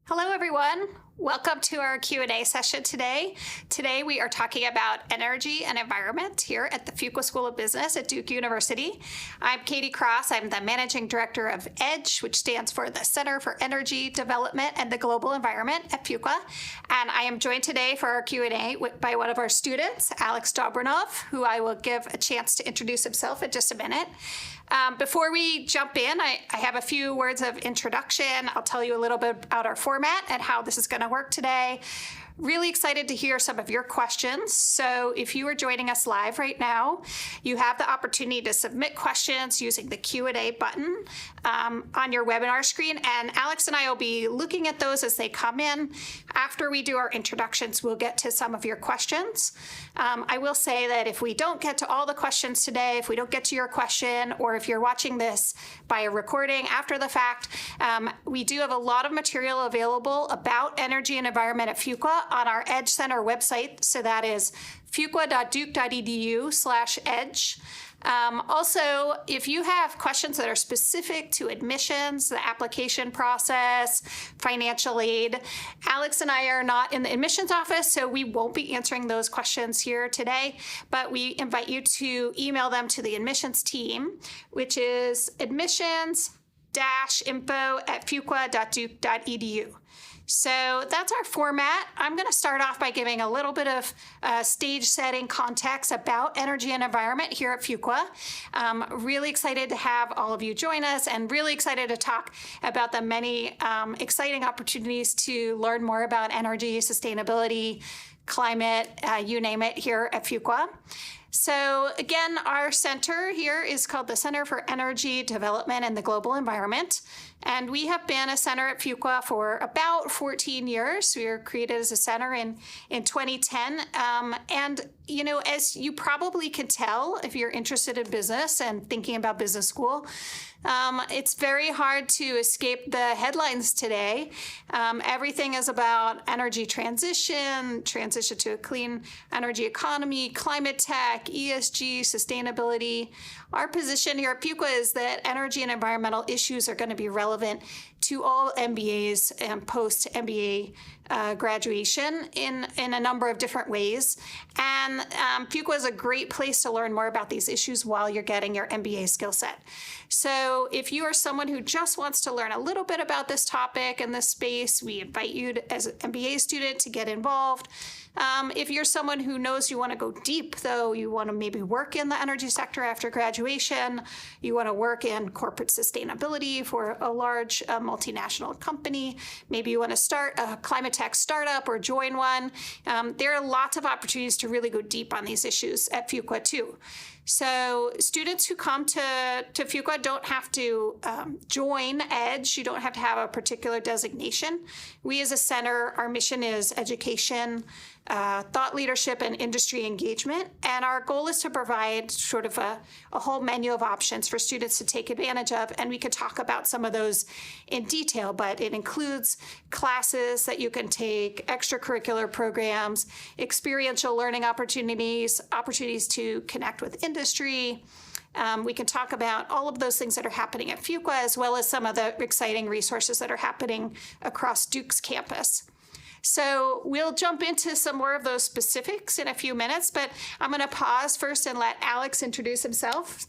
Hello, everyone. Welcome to our Q&A session today. Today, we are talking about energy and environment here at the Fuqua School of Business at Duke University. I'm Katie Kross. I'm the Managing Director of EDGE, which stands for the Center for Energy Development and the Global Environment at Fuqua. And I am joined today for our Q&A by one of our students, Alex Dobrinov, who I will give a chance to introduce himself in just a minute. Before we jump in, I have a few words of introduction. I'll tell you a little bit about our format and how this is going to work today. Really excited to hear some of your questions. So if you are joining us live right now, you have the opportunity to submit questions using the Q&A button on your webinar screen. And Alex and I will be looking at those as they come in. After we do our introductions, we'll get to some of your questions. I will say that if we don't get to all the questions today, if we don't get to your question, or if you're watching this by a recording after the fact, we do have a lot of material available about energy and environment at Fuqua on our EDGE Center website. So that is fuqua.duke.edu/edge. Also, if you have questions that are specific to admissions, the application process, financial aid, Alex and I are not in the admissions office, so we won't be answering those questions here today, but we invite you to email them to the admissions team, which is admissions-info@fuqua.duke.edu. So that's our format. I'm going to start off by giving a little bit of stage setting context about energy and environment here at Fuqua. Really excited to have all of you join us and really excited to talk about the many exciting opportunities to learn more about energy, sustainability, climate, you name it, here at Fuqua. So again, our center here is called the Center for Energy Development and the Global Environment. And we have been a center at Fuqua for about 14 years. We were created as a center in 2010. And, you know, as you probably can tell, if you're interested in business and thinking about business school, it's very hard to escape the headlines today. Everything is about energy transition to a clean energy economy, climate tech, ESG, sustainability. Our position here at Fuqua is that energy and environmental issues are going to be relevant to all MBAs and post-MBA graduation in a number of different ways. And Fuqua is a great place to learn more about these issues while you're getting your MBA skill set. So if you are someone who just wants to learn a little bit about this topic and this space, we invite you to, as an MBA student, to get involved. If you're someone who knows you want to go deep, though, you want to maybe work in the energy sector after graduation, you want to work in corporate sustainability for a large multinational company, maybe you want to start a climate tech startup or join one, there are lots of opportunities to really go deep on these issues at Fuqua too. So students who come to Fuqua don't have to join EDGE. You don't have to have a particular designation. We as a center, our mission is education, thought leadership, and industry engagement. And our goal is to provide sort of a whole menu of options for students to take advantage of. And we could talk about some of those in detail, but it includes classes that you can take, extracurricular programs, experiential learning opportunities, opportunities to connect with industry. We can talk about all of those things that are happening at Fuqua, as well as some of the exciting resources that are happening across Duke's campus. So we'll jump into some more of those specifics in a few minutes, but I'm going to pause first and let Alex introduce himself.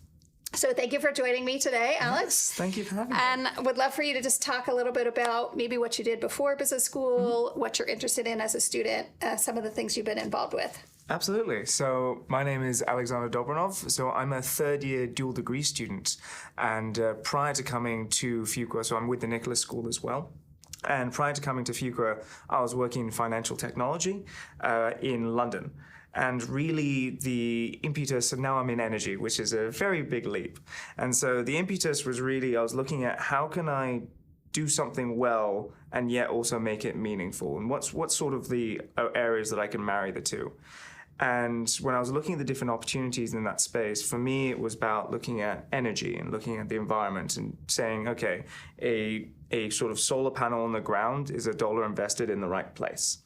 So thank you for joining me today, Alex. Yes, thank you for having me. And would love for you to just talk a little bit about maybe what you did before business school, what you're interested in as a student, some of the things you've been involved with. Absolutely. So my name is Alexander Dobrinov. So I'm a third-year dual degree student. And prior to coming to Fuqua, so I'm with the Nicholas School as well. And prior to coming to Fuqua, I was working in financial technology in London. And really the impetus, and now I'm in energy, which is a very big leap. And so the impetus was really, I was looking at how can I do something well and yet also make it meaningful? And what's sort of the areas that I can marry the two? And when I was looking at the different opportunities in that space, for me, it was about looking at energy and looking at the environment and saying, okay, a sort of solar panel on the ground is $1 invested in the right place.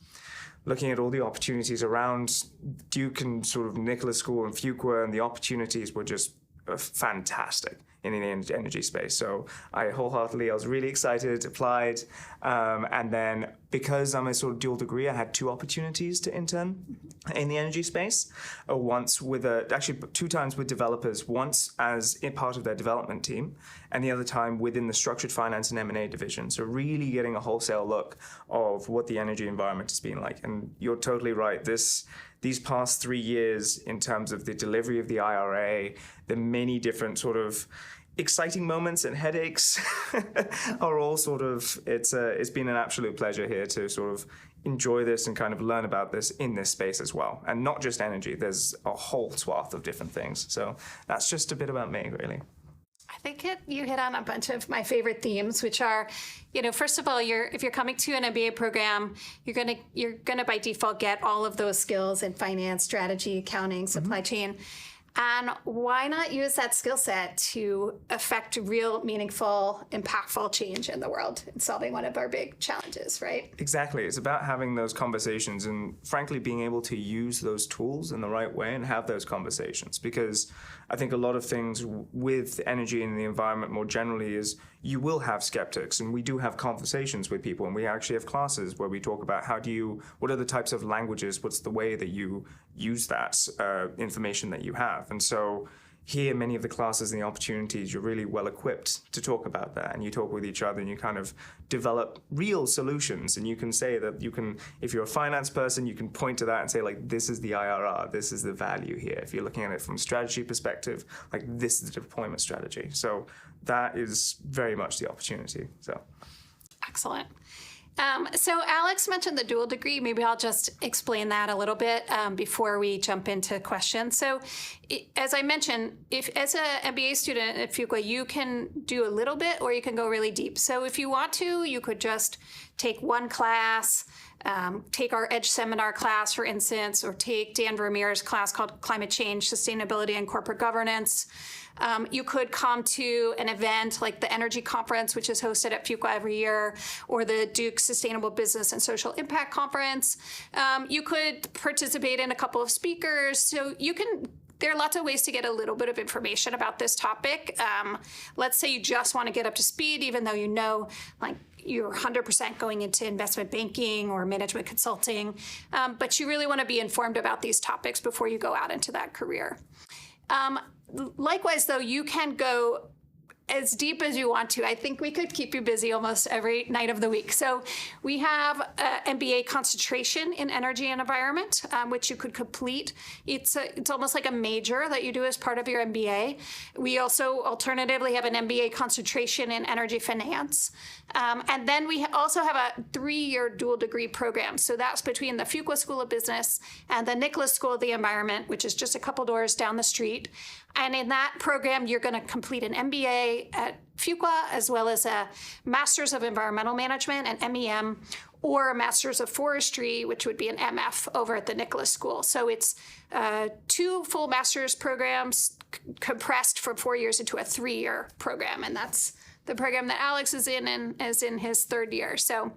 Looking at all the opportunities around Duke and sort of Nicholas School and Fuqua, and the opportunities were just fantastic. in the energy space. So I was really excited, applied, and then because I'm a sort of dual degree, I had 2 opportunities to intern in the energy space. Once actually 2 times with developers, once as a part of their development team, and the other time within the structured finance and M&A division. So really getting a wholesale look of what the energy environment has been like. And you're totally right. These past 3 years, in terms of the delivery of the IRA, the many different sort of exciting moments and headaches are all sort of, it's been an absolute pleasure here to sort of enjoy this and kind of learn about this in this space as well. And not just energy, there's a whole swath of different things. So that's just a bit about me, really. I think you hit on a bunch of my favorite themes, which are, first of all, if you're coming to an MBA program, you're gonna by default get all of those skills in finance, strategy, accounting, supply chain. And why not use that skill set to affect real, meaningful, impactful change in the world and solving one of our big challenges, right? Exactly. It's about having those conversations and, frankly, being able to use those tools in the right way and have those conversations. Because I think a lot of things with energy and the environment more generally is you will have skeptics, and we do have conversations with people, and we actually have classes where we talk about what are the types of languages, what's the way that you use that information that you have. And so here, many of the classes and the opportunities, you're really well equipped to talk about that, and you talk with each other and you kind of develop real solutions. And you can say that if you're a finance person, you can point to that and say, like, this is the IRR, this is the value here. If you're looking at it from a strategy perspective, like, this is the deployment strategy. So that is very much the opportunity. So excellent. So Alex mentioned the dual degree. Maybe I'll just explain that a little bit before we jump into questions. So as I mentioned, if as an MBA student at Fuqua, you can do a little bit or you can go really deep. So if you want to, you could just take one class, take our EDGE seminar class, for instance, or take Dan Vermeer's class called Climate Change, Sustainability, and Corporate Governance. You could come to an event like the Energy Conference, which is hosted at Fuqua every year, or the Duke Sustainable Business and Social Impact Conference. You could participate in a couple of speakers. So there are lots of ways to get a little bit of information about this topic. Let's say you just want to get up to speed, even though you're 100% going into investment banking or management consulting, but you really want to be informed about these topics before you go out into that career. Likewise, though, you can go as deep as you want to. I think we could keep you busy almost every night of the week. So we have MBA concentration in energy and environment, which you could complete. It's almost like a major that you do as part of your MBA. We also alternatively have an MBA concentration in energy finance. And then we also have a 3-year dual degree program. So that's between the Fuqua School of Business and the Nicholas School of the Environment, which is just a couple doors down the street. And in that program, you're going to complete an MBA at Fuqua, as well as a Master's of Environmental Management, an MEM, or a Master's of Forestry, which would be an MF over at the Nicholas School. So it's 2 full master's programs compressed from 4 years into a 3-year program. And that's the program that Alex is in and is in his 3rd year. So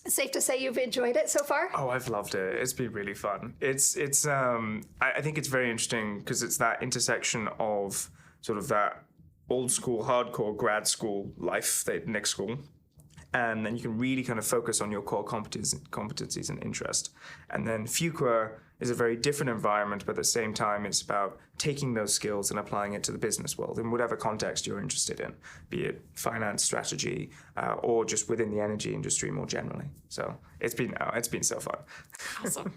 safe to say you've enjoyed it so far? Oh, I've loved it. It's been really fun. I think it's very interesting because it's that intersection of sort of that old school, hardcore grad school life, the Nick School, and then you can really kind of focus on your core competencies and interest. And then Fuqua is a very different environment, but at the same time, it's about taking those skills and applying it to the business world in whatever context you're interested in, be it finance, strategy, or just within the energy industry more generally. So it's been so fun. Awesome.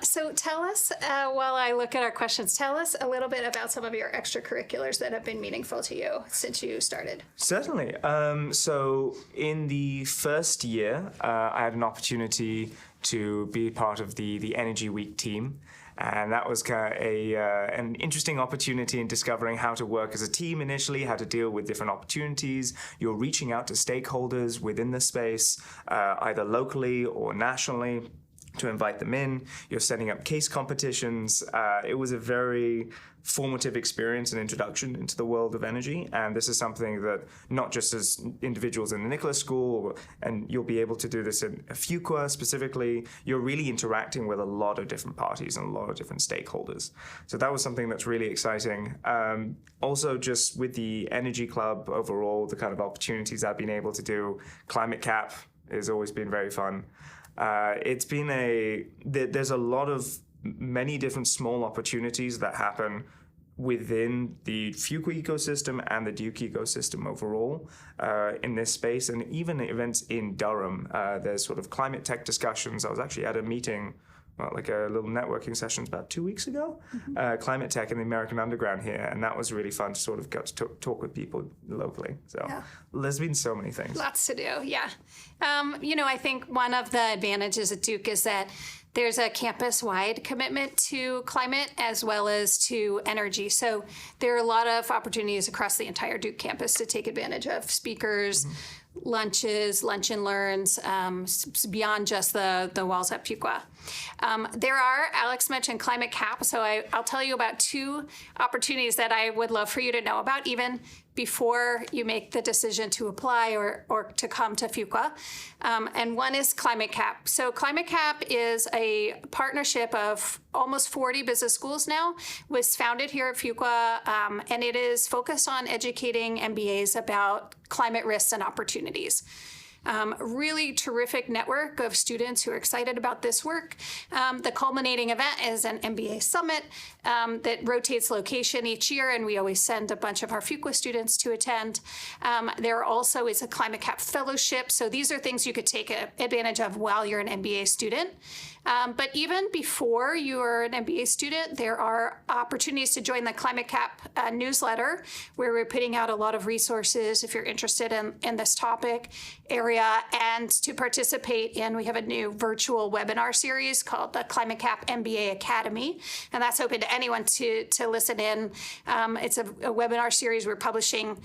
So tell us, while I look at our questions, tell us a little bit about some of your extracurriculars that have been meaningful to you since you started. Certainly. So in the first year, I had an opportunity to be part of the Energy Week team. And that was kind of an interesting opportunity in discovering how to work as a team initially, how to deal with different opportunities. You're reaching out to stakeholders within the space, either locally or nationally. to invite them in. You're setting up case competitions. It was a very formative experience and introduction into the world of energy. And this is something that not just as individuals in the Nicholas School, and you'll be able to do this in Fuqua specifically, you're really interacting with a lot of different parties and a lot of different stakeholders. So that was something that's really exciting. Also, just with the Energy Club overall, the kind of opportunities I've been able to do, ClimateCAP has always been very fun. It's been there's a lot of many different small opportunities that happen within the Fuqua ecosystem and the Duke ecosystem overall in this space, and even events in Durham. There's sort of climate tech discussions. I was actually at a meeting, like a little networking sessions about 2 weeks ago, climate tech in the American Underground here, and that was really fun to sort of get to talk with people locally. So there's been so many things. Lots to do, yeah. I think one of the advantages at Duke is that there's a campus-wide commitment to climate as well as to energy. So there are a lot of opportunities across the entire Duke campus to take advantage of speakers, lunches, lunch and learns, beyond just the walls at Fuqua. There are, Alex mentioned ClimateCAP, so I'll tell you about two opportunities that I would love for you to know about, even before you make the decision to apply or to come to Fuqua. And one is ClimateCAP. So ClimateCAP is a partnership of almost 40 business schools now, was founded here at Fuqua, and it is focused on educating MBAs about climate risks and opportunities. Really terrific network of students who are excited about this work. The culminating event is an MBA summit that rotates location each year, and we always send a bunch of our Fuqua students to attend. There also is a ClimateCAP fellowship, so these are things you could take advantage of while you're an MBA student. But even before you are an MBA student, there are opportunities to join the ClimateCAP newsletter, where we're putting out a lot of resources if you're interested in this topic area, and to participate in, we have a new virtual webinar series called the ClimateCAP MBA Academy, and that's open to anyone to listen in. It's a webinar series. We're publishing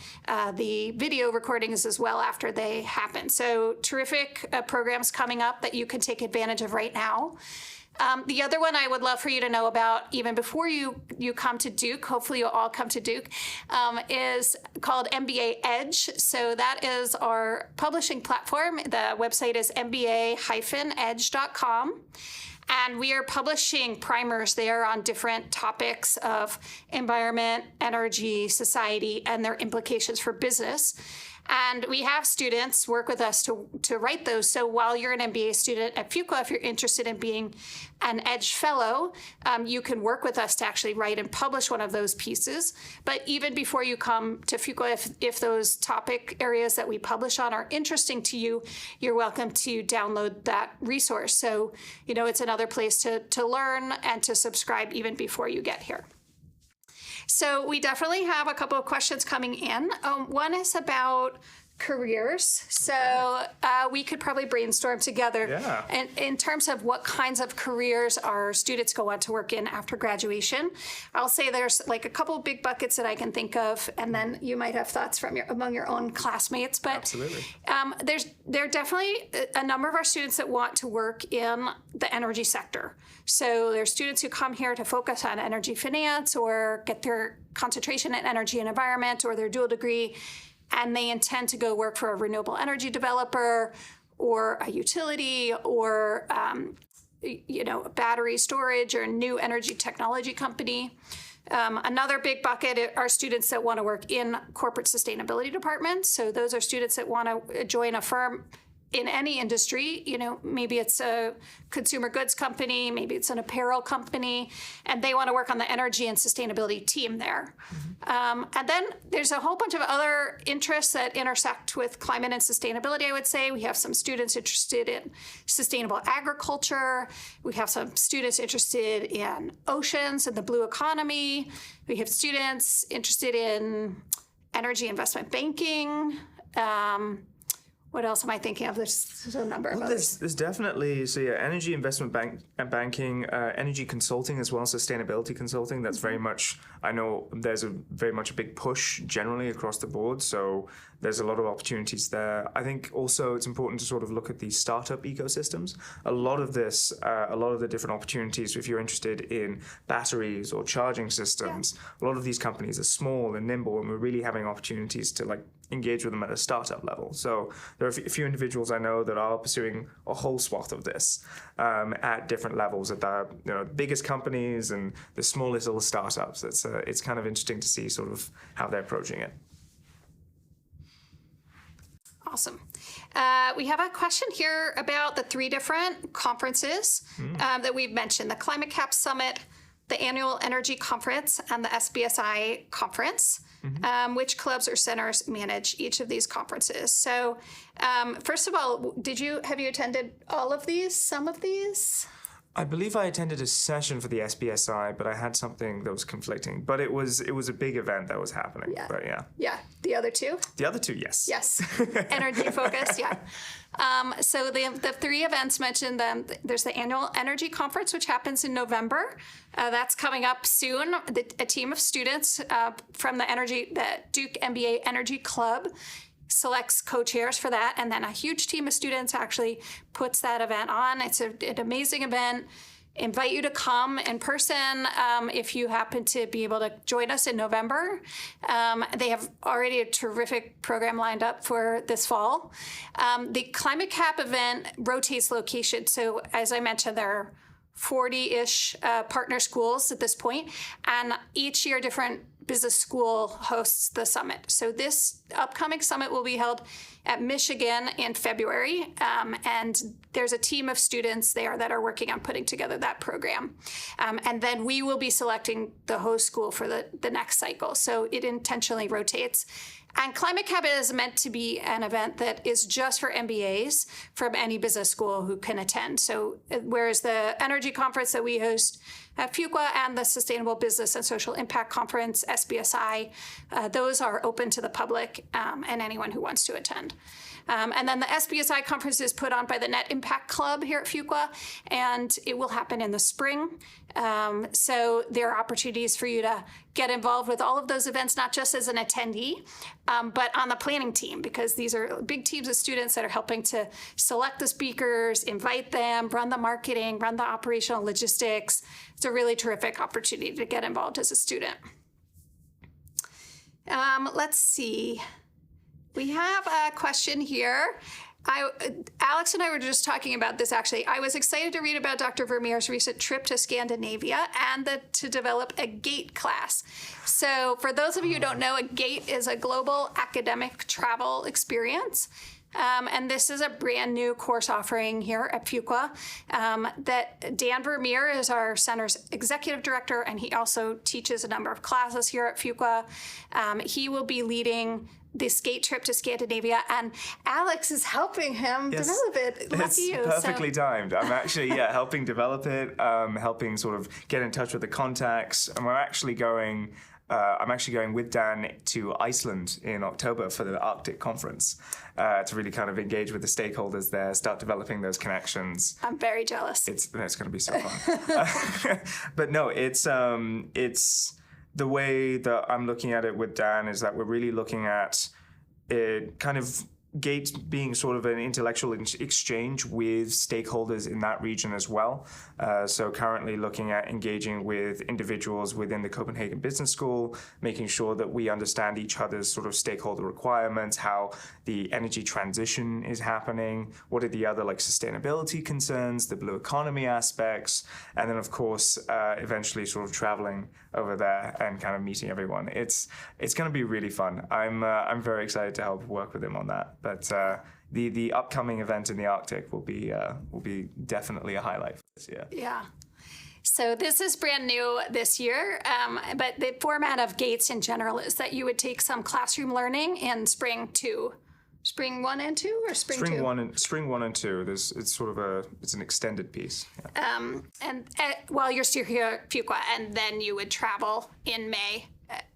the video recordings as well after they happen. So terrific programs coming up that you can take advantage of right now. The other one I would love for you to know about, even before you come to Duke, hopefully you'll all come to Duke, is called MBA EDGE. So that is our publishing platform. The website is mba-edge.com. And we are publishing primers there on different topics of environment, energy, society, and their implications for business. And we have students work with us to write those. So while you're an MBA student at Fuqua, if you're interested in being an EDGE fellow, you can work with us to actually write and publish one of those pieces. But even before you come to Fuqua, if those topic areas that we publish on are interesting to you, you're welcome to download that resource. So, it's another place to learn and to subscribe even before you get here. So we definitely have a couple of questions coming in. One is about careers. So we could probably brainstorm together in terms of what kinds of careers our students go on to work in after graduation. I'll say there's like a couple of big buckets that I can think of, and then you might have thoughts from among your own classmates. But absolutely. There are definitely a number of our students that want to work in the energy sector. So there's students who come here to focus on energy finance or get their concentration in energy and environment or their dual degree, and they intend to go work for a renewable energy developer or a utility or battery storage or new energy technology company. Another big bucket are students that want to work in corporate sustainability departments. So those are students that want to join a firm in any industry. Maybe it's a consumer goods company, maybe it's an apparel company, and they want to work on the energy and sustainability team there. And then there's a whole bunch of other interests that intersect with climate and sustainability, I would say. We have some students interested in sustainable agriculture. We have some students interested in oceans and the blue economy. We have students interested in energy investment banking, What else am I thinking of? There's a number of Well, others. there's definitely, energy investment banking, energy consulting as well, sustainability consulting. That's very much, I know there's very much a big push generally across the board. So there's a lot of opportunities there. I think also it's important to sort of look at the startup ecosystems. A lot of the different opportunities, if you're interested in batteries or charging systems, a lot of these companies are small and nimble, and we're really having opportunities to like engage with them at a startup level. So there are a few individuals I know that are pursuing a whole swath of this at different levels at the biggest companies and the smallest little startups. It's kind of interesting to see sort of how they're approaching it. Awesome. We have a question here about the 3 different conferences that we've mentioned: the ClimateCAP Summit, the Annual Energy Conference, and the SBSI Conference. Which clubs or centers manage each of these conferences? So, first of all, have you attended all of these? Some of these? I believe I attended a session for the SBSI, but I had something that was conflicting. But it was a big event that was happening. Yeah. But yeah. Yeah. The other 2? The other 2, yes. Yes. Energy focus, yeah. So the 3 events mentioned, there's the Annual Energy Conference, which happens in November. That's coming up soon. A team of students from the Duke MBA Energy Club selects co-chairs for that, and then a huge team of students actually puts that event on. It's an amazing event. Invite you to come in person if you happen to be able to join us in November. They have already a terrific program lined up for this fall. The ClimateCAP event rotates location. So as I mentioned, there are 40-ish partner schools at this point, and each year different business school hosts the summit. So this upcoming summit will be held at Michigan in February, and there's a team of students there that are working on putting together that program. And then we will be selecting the host school for the next cycle. So it intentionally rotates. And ClimateCAP is meant to be an event that is just for MBAs from any business school who can attend. So whereas the energy conference that we host at Fuqua and the Sustainable Business and Social Impact Conference, SBSI, those are open to the public and anyone who wants to attend. And then the SBSI conference is put on by the Net Impact Club here at Fuqua, and it will happen in the spring. So there are opportunities for you to get involved with all of those events, not just as an attendee, but on the planning team, because these are big teams of students that are helping to select the speakers, invite them, run the marketing, run the operational logistics. It's a really terrific opportunity to get involved as a student. Let's see. We have a question here. Alex and I were just talking about this, actually. I was excited to read about Dr. Vermeer's recent trip to Scandinavia and to develop a GATE class. So for those of you who don't know, a GATE is a global academic travel experience. And this is a brand new course offering here at Fuqua that Dan Vermeer is our center's executive director, and he also teaches a number of classes here at Fuqua. He will be leading this GATE trip to Scandinavia, and Alex is helping him develop it. Lucky you. It's perfectly timed. I'm actually helping develop it, helping sort of get in touch with the contacts, and we're actually going. I'm actually going with Dan to Iceland in October for the Arctic conference to really kind of engage with the stakeholders there, start developing those connections. I'm very jealous. It's going to be so fun. But no, it's the way that I'm looking at it with Dan is that we're really looking at it kind of GATE being sort of an intellectual exchange with stakeholders in that region as well. So currently looking at engaging with individuals within the Copenhagen Business School, making sure that we understand each other's sort of stakeholder requirements, how the energy transition is happening, what are the other like sustainability concerns, the blue economy aspects, and then of course eventually sort of traveling over there and kind of meeting everyone. It's going to be really fun. I'm very excited to help work with him on that. But the upcoming event in the Arctic will be definitely a highlight for this year. Yeah. So this is brand new this year, but the format of GATES in general is that you would take some classroom learning in spring 1 and 2, or spring 2? Spring 1 and 2. It's an extended piece. Yeah. And while you're still here at Fuqua, and then you would travel in May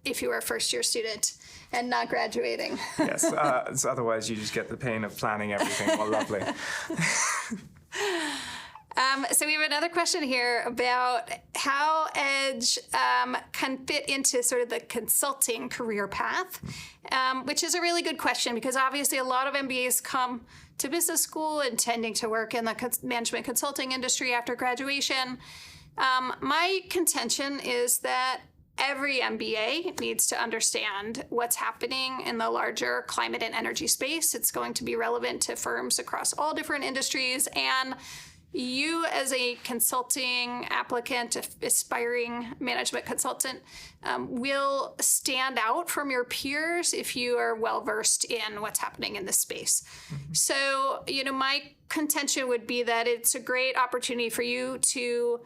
if you were a first-year student and not graduating. Yes, so otherwise you just get the pain of planning everything. Well, lovely. So we have another question here about how EDGE can fit into sort of the consulting career path, which is a really good question because obviously a lot of MBAs come to business school intending to work in the management consulting industry after graduation. My contention is that every MBA needs to understand what's happening in the larger climate and energy space. It's going to be relevant to firms across all different industries, and you as a consulting applicant, aspiring management consultant, will stand out from your peers if you are well-versed in what's happening in this space. Mm-hmm. So, my contention would be that it's a great opportunity for you to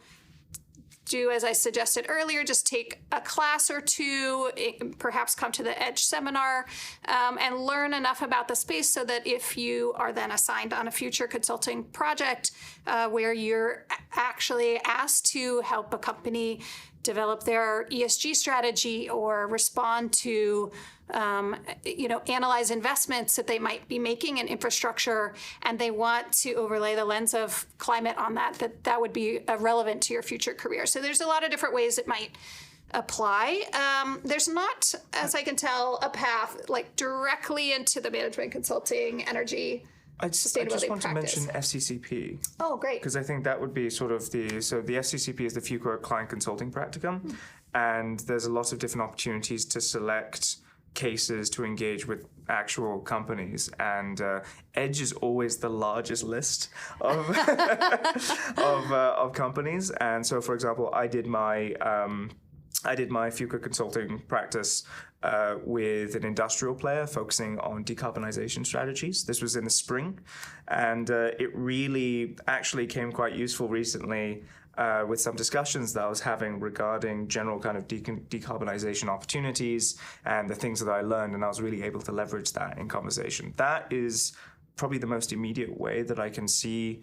do, as I suggested earlier, just take a class or two, perhaps come to the EDGE seminar, and learn enough about the space so that if you are then assigned on a future consulting project where you're actually asked to help a company develop their ESG strategy or respond to analyze investments that they might be making in infrastructure, and they want to overlay the lens of climate on that would be relevant to your future career. So there's a lot of different ways it might apply. There's not, as I can tell, a path like directly into the management consulting energy I just want to mention FCCP. Oh, great. Because I think that would be sort of the FCCP is the Fuqua Client Consulting Practicum, and there's a lot of different opportunities to select cases to engage with actual companies, and EDGE is always the largest list of of companies. And so, for example, I did my Fuqua consulting practice with an industrial player focusing on decarbonization strategies. This was in the spring, and it really actually came quite useful recently with some discussions that I was having regarding general kind of decarbonization opportunities and the things that I learned, and I was really able to leverage that in conversation. That is probably the most immediate way that I can see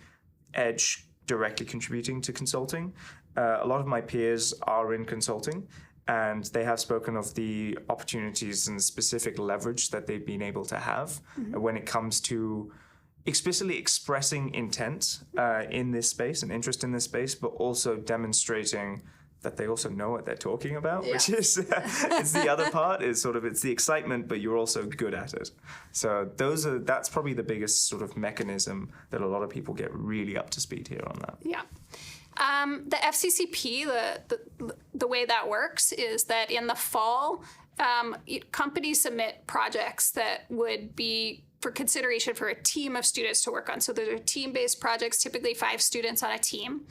EDGE directly contributing to consulting. A lot of my peers are in consulting, and they have spoken of the opportunities and specific leverage that they've been able to have when it comes to explicitly expressing intent in this space and interest in this space, but also demonstrating that they also know what they're talking about, which is it's the other part, is sort of it's the excitement, but you're also good at it. So that's probably the biggest sort of mechanism that a lot of people get really up to speed here on that. Yeah. The FCCP, the way that works is that in the fall, companies submit projects that would be for consideration for a team of students to work on. So those are team-based projects, typically 5 students on a team.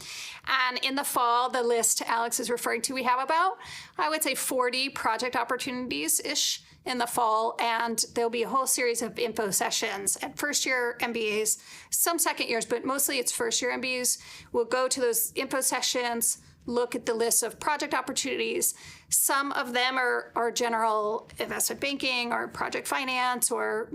And in the fall, the list Alex is referring to, we have about, I would say, 40 project opportunities-ish in the fall, and there'll be a whole series of info sessions at first-year MBAs, some second years, but mostly it's first-year MBAs. We'll go to those info sessions, look at the list of project opportunities. Some of them are general investment banking or project finance or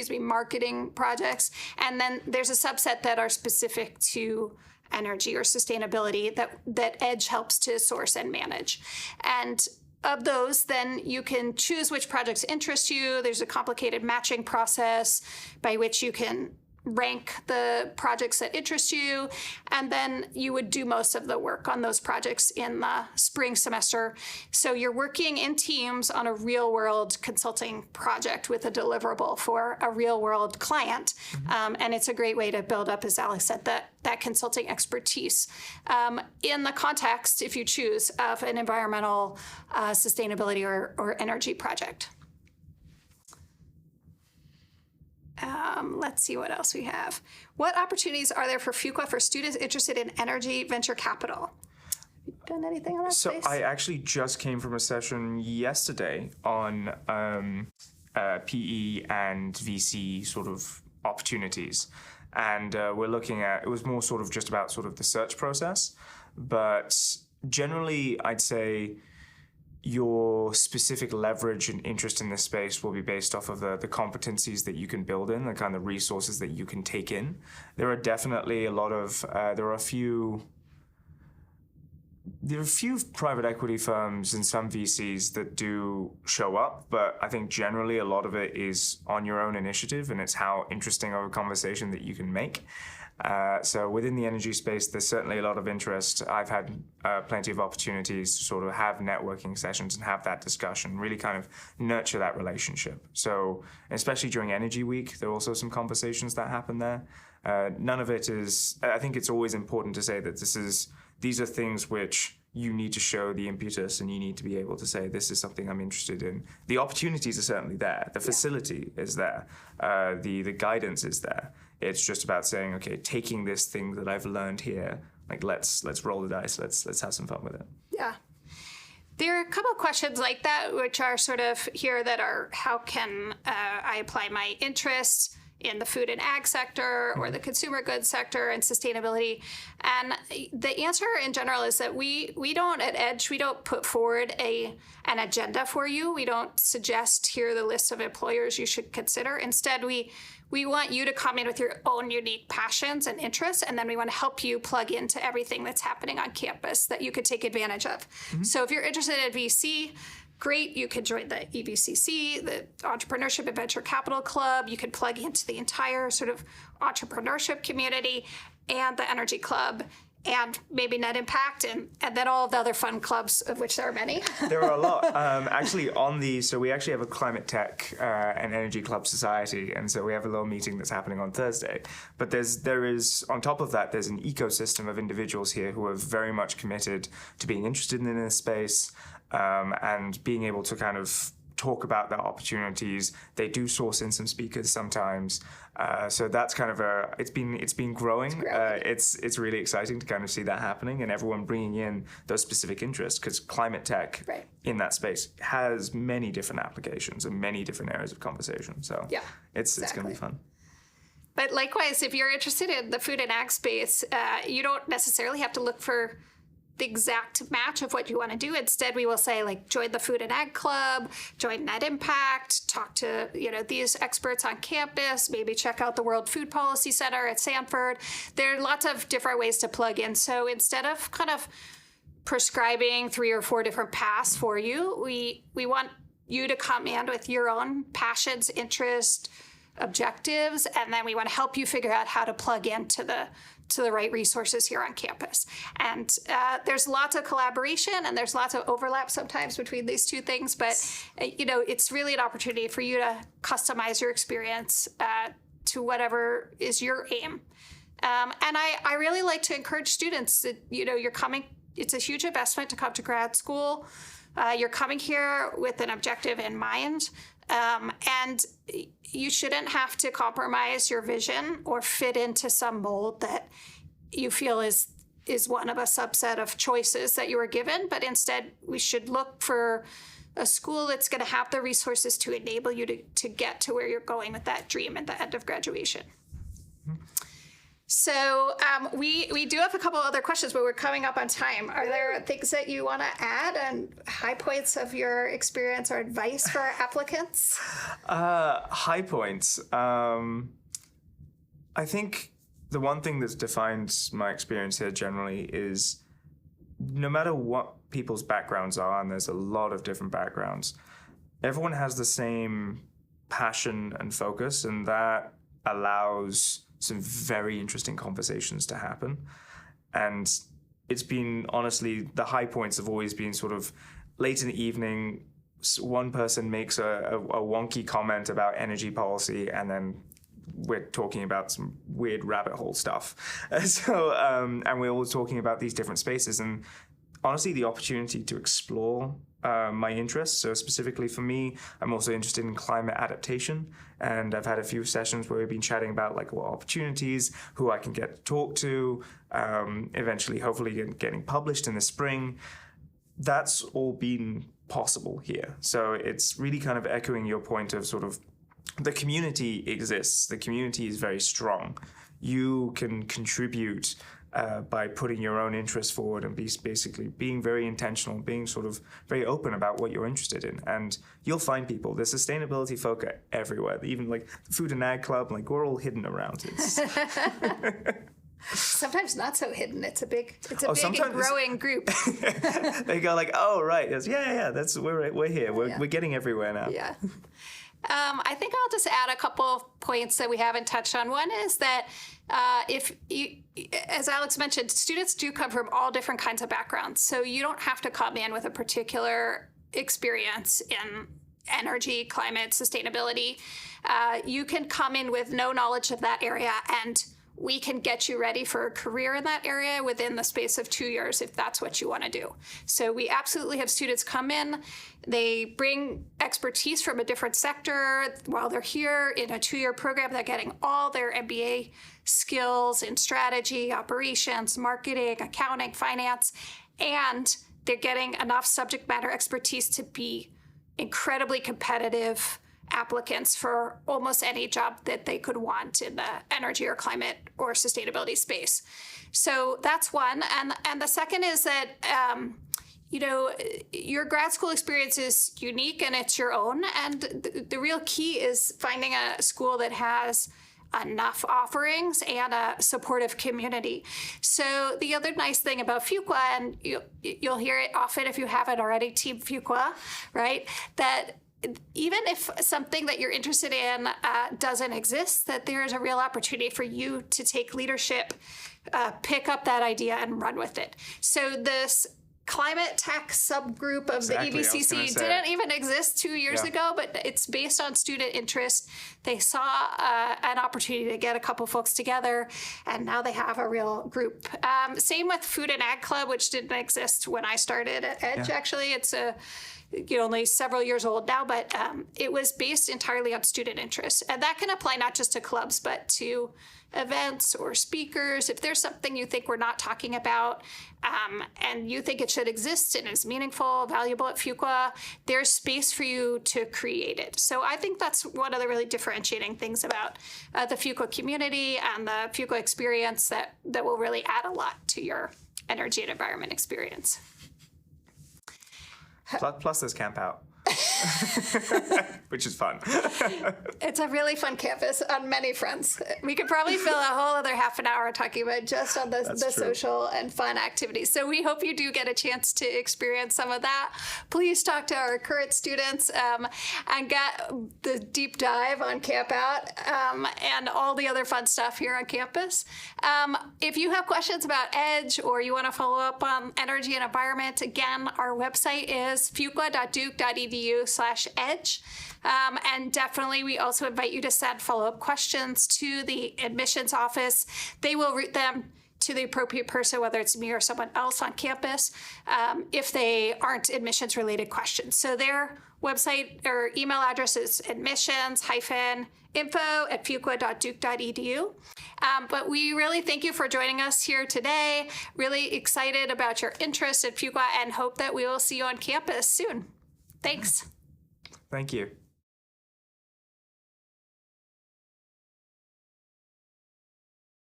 marketing projects. And then there's a subset that are specific to energy or sustainability that EDGE helps to source and manage. And of those, then you can choose which projects interest you. There's a complicated matching process by which you can rank the projects that interest you, and then you would do most of the work on those projects in the spring semester. So you're working in teams on a real-world consulting project with a deliverable for a real-world client, and it's a great way to build up, as Alex said, that consulting expertise in the context, if you choose, of an environmental sustainability or energy project. Let's see what else we have. What opportunities are there for Fuqua for students interested in energy venture capital? Have you done anything on that space? So I actually just came from a session yesterday on PE and VC sort of opportunities. And we're looking at, it was more sort of just about sort of the search process. But generally, I'd say your specific leverage and interest in this space will be based off of the competencies that you can build in, the kind of resources that you can take in. There are definitely a lot of, there are a few there are a few private equity firms and some VCs that do show up, but I think generally a lot of it is on your own initiative, and it's how interesting of a conversation that you can make. So within the energy space, there's certainly a lot of interest. I've had plenty of opportunities to sort of have networking sessions and have that discussion, really kind of nurture that relationship. So especially during Energy Week, there are also some conversations that happen there. None of it is, I think it's always important to say that these are things which you need to show the impetus, and you need to be able to say, this is something I'm interested in. The opportunities are certainly there. The facility is there. The guidance is there. It's just about saying, okay, taking this thing that I've learned here, like let's roll the dice. Let's have some fun with it. Yeah. There are a couple of questions like that, which are sort of here that are, how can I apply my interests in the food and ag sector or the consumer goods sector and sustainability? And the answer in general is that we don't, at EDGE, we don't put forward an agenda for you. We don't suggest here are the list of employers you should consider. Instead, we want you to come in with your own unique passions and interests, and then we want to help you plug into everything that's happening on campus that you could take advantage of. So if you're interested in VC, great, you could join the EBCC, the Entrepreneurship and Venture Capital Club. You could plug into the entire sort of entrepreneurship community and the Energy Club and maybe Net Impact and then all of the other fun clubs, of which there are many. There are a lot. So we actually have a ClimateCAP and Energy Club Society, and so we have a little meeting that's happening on Thursday. But there is, on top of that, there's an ecosystem of individuals here who are very much committed to being interested in this space, and being able to kind of talk about their opportunities. They do source in some speakers sometimes. So that's kind of it's been growing. It's really exciting to kind of see that happening and everyone bringing in those specific interests, because climate tech in that space has many different applications and many different areas of conversation. So it's going to be fun. But likewise, if you're interested in the food and ag space, you don't necessarily have to look for the exact match of what you want to do. Instead, we will say, like, join the Food and Ag Club, join Net Impact, talk to, these experts on campus, maybe check out the World Food Policy Center at Sanford. There are lots of different ways to plug in. So instead of kind of prescribing 3 or 4 different paths for you, we want you to come in with your own passions, interests, objectives, and then we want to help you figure out how to plug into the right resources here on campus. And there's lots of collaboration and there's lots of overlap sometimes between these two things, but it's really an opportunity for you to customize your experience to whatever is your aim. And I really like to encourage students that, you're coming, it's a huge investment to come to grad school. You're coming here with an objective in mind. And you shouldn't have to compromise your vision or fit into some mold that you feel is one of a subset of choices that you were given. But instead, we should look for a school that's going to have the resources to enable you to get to where you're going with that dream at the end of graduation. So we do have a couple other questions, but we're coming up on time. Are there things that you want to add and high points of your experience or advice for our applicants? High points. I think the one thing that's defined my experience here generally is no matter what people's backgrounds are, and there's a lot of different backgrounds, everyone has the same passion and focus, and that allows some very interesting conversations to happen. And it's been, honestly, the high points have always been sort of late in the evening, one person makes a wonky comment about energy policy, and then we're talking about some weird rabbit hole stuff. And we're all talking about these different spaces. And honestly, the opportunity to explore my interests. So specifically for me, I'm also interested in climate adaptation. And I've had a few sessions where we've been chatting about what opportunities, who I can get to talk to, eventually, hopefully getting published in the spring. That's all been possible here. So it's really kind of echoing your point of sort of the community exists. The community is very strong. You can contribute by putting your own interests forward and basically being very intentional, being sort of very open about what you're interested in. And you'll find people. There's sustainability folk everywhere. Even like the Food and Ag Club, we're all hidden around. Sometimes not so hidden. It's a big and sometimes growing group. They go like, oh, right. Yes, yeah. That's we're here. We're getting everywhere now. Yeah. I think I'll just add a couple of points that we haven't touched on. One is that if you, as Alex mentioned, students do come from all different kinds of backgrounds. So you don't have to come in with a particular experience in energy, climate, sustainability. You can come in with no knowledge of that area, and we can get you ready for a career in that area within the space of 2 years if that's what you want to do. So we absolutely have students come in. They bring expertise from a different sector while they're here in a 2-year program. They're getting all their MBA skills in strategy, operations, marketing, accounting, finance, and they're getting enough subject matter expertise to be incredibly competitive applicants for almost any job that they could want in the energy or climate or sustainability space. So that's one. And the second is that, your grad school experience is unique and it's your own. And the real key is finding a school that has enough offerings and a supportive community. So the other nice thing about Fuqua, and you'll hear it often if you haven't already, Team Fuqua, right? That even if something that you're interested in doesn't exist, that there is a real opportunity for you to take leadership, pick up that idea and run with it. So this climate tech subgroup of the EBCC didn't even exist 2 years ago, but it's based on student interest. They saw an opportunity to get a couple folks together, and now they have a real group. Same with Food and Ag Club, which didn't exist when I started at EDGE. Actually, it's only several years old now, but it was based entirely on student interest. And that can apply not just to clubs, but to events or speakers. If there's something you think we're not talking about and you think it should exist and is meaningful, valuable at Fuqua, there's space for you to create it. So I think that's one of the really differentiating things about the Fuqua community and the Fuqua experience that will really add a lot to your energy and environment experience. Plus there's Camp Out, which is fun. It's a really fun campus on many fronts. We could probably fill a whole other half an hour talking about just on the social and fun activities. So we hope you do get a chance to experience some of that. Please talk to our current students and get the deep dive on Camp Out and all the other fun stuff here on campus. If you have questions about EDGE or you want to follow up on energy and environment, again, our website is fuqua.duke.edu/edge. And definitely, we also invite you to send follow-up questions to the admissions office. They will route them to the appropriate person, whether it's me or someone else on campus, if they aren't admissions-related questions. So their website or email address is admissions-info@fuqua.duke.edu. But we really thank you for joining us here today. Really excited about your interest in Fuqua and hope that we will see you on campus soon. Thanks. Thank you.